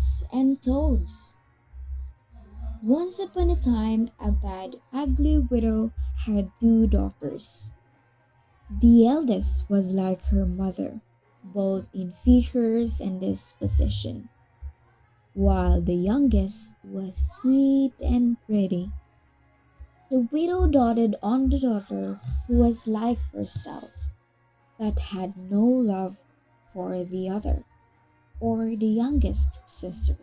Ghosts and Toads. Once upon a time, a bad, ugly widow had two daughters. The eldest was like her mother, both in features and disposition, while the youngest was sweet and pretty. The widow doted on the daughter who was like herself, but had no love for the other, or the youngest sister,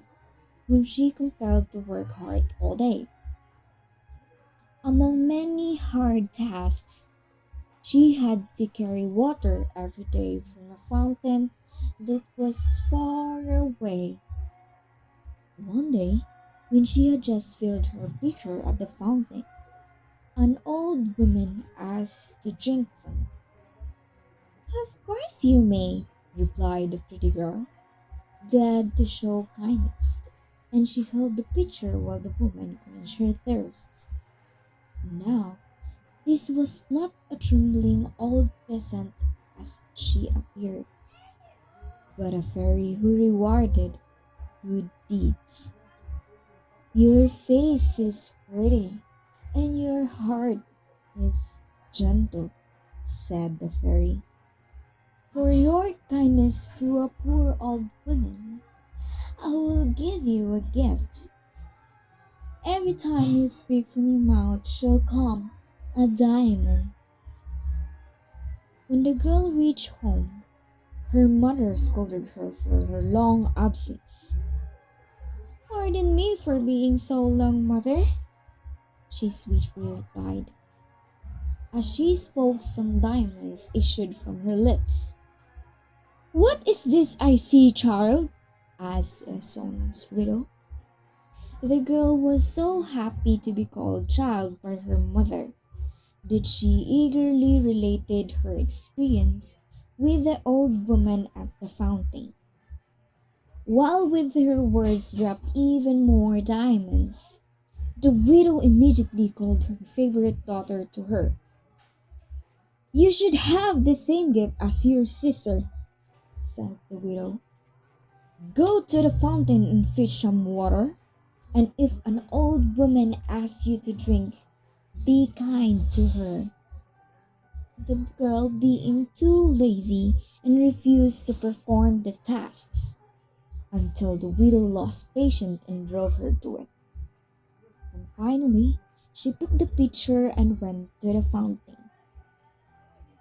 whom she compelled to work hard all day. Among many hard tasks, she had to carry water every day from a fountain that was far away. One day, when she had just filled her pitcher at the fountain, an old woman asked to drink from it. Of course you may, replied the pretty girl, glad to show kindness, and she held the pitcher while the woman quenched her thirst. Now, this was not a trembling old peasant as she appeared, but a fairy who rewarded good deeds. Your face is pretty, and your heart is gentle, said the fairy. For your kindness to a poor old woman, I will give you a gift. Every time you speak from your mouth shall come a diamond. When the girl reached home, her mother scolded her for her long absence. Pardon me for being so long, mother, she sweetly replied. As she spoke, some diamonds issued from her lips. What is this I see, child? Asked a son's widow. The girl was so happy to be called child by her mother that she eagerly related her experience with the old woman at the fountain, while with her words dropped even more diamonds. The widow immediately called her favorite daughter to her. You should have the same gift as your sister, said the widow. Go to the fountain and fetch some water, and if an old woman asks you to drink, be kind to her. The girl, being too lazy and refused to perform the tasks, until the widow lost patience and drove her to it. And finally, she took the pitcher and went to the fountain.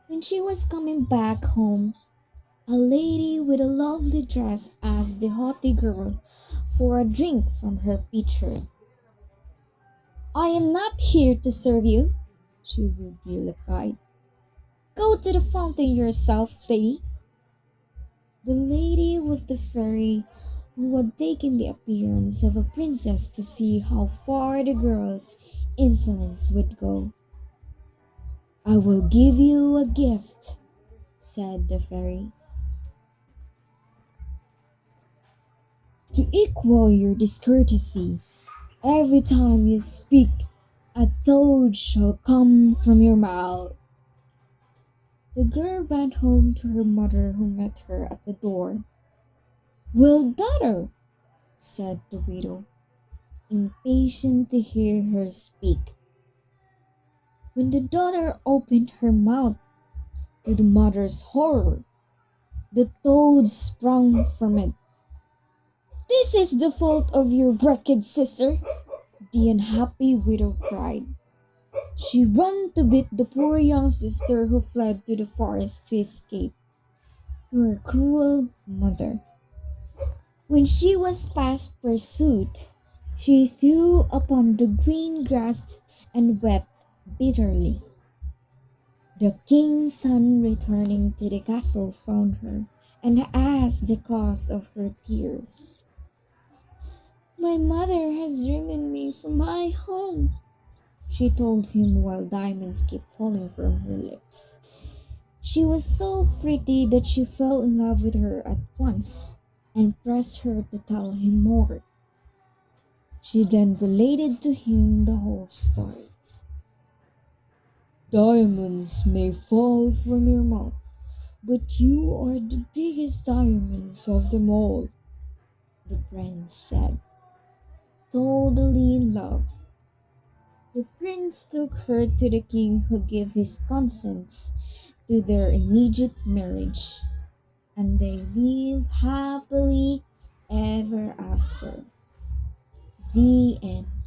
When she was coming back home, a lady with a lovely dress asked the haughty girl for a drink from her pitcher. I am not here to serve you, she rudely replied. Go to the fountain yourself, lady. The lady was the fairy who had taken the appearance of a princess to see how far the girl's insolence would go. I will give you a gift, said the fairy. To equal your discourtesy, every time you speak, a toad shall come from your mouth. The girl ran home to her mother, who met her at the door. Well, daughter, said the widow, impatient to hear her speak. When the daughter opened her mouth, to the mother's horror, the toad sprung from it. This is the fault of your wicked sister, the unhappy widow cried. She ran to beat the poor young sister who fled to the forest to escape her cruel mother. When she was past pursuit, she threw upon the green grass and wept bitterly. The king's son, returning to the castle, found her and asked the cause of her tears. My mother has driven me from my home, she told him while diamonds kept falling from her lips. She was so pretty that she fell in love with her at once and pressed her to tell him more. She then related to him the whole story. Diamonds may fall from your mouth, but you are the biggest diamonds of them all, the prince said. Totally in love. The prince took her to the king, who gave his consent to their immediate marriage, and they live happily ever after. The end.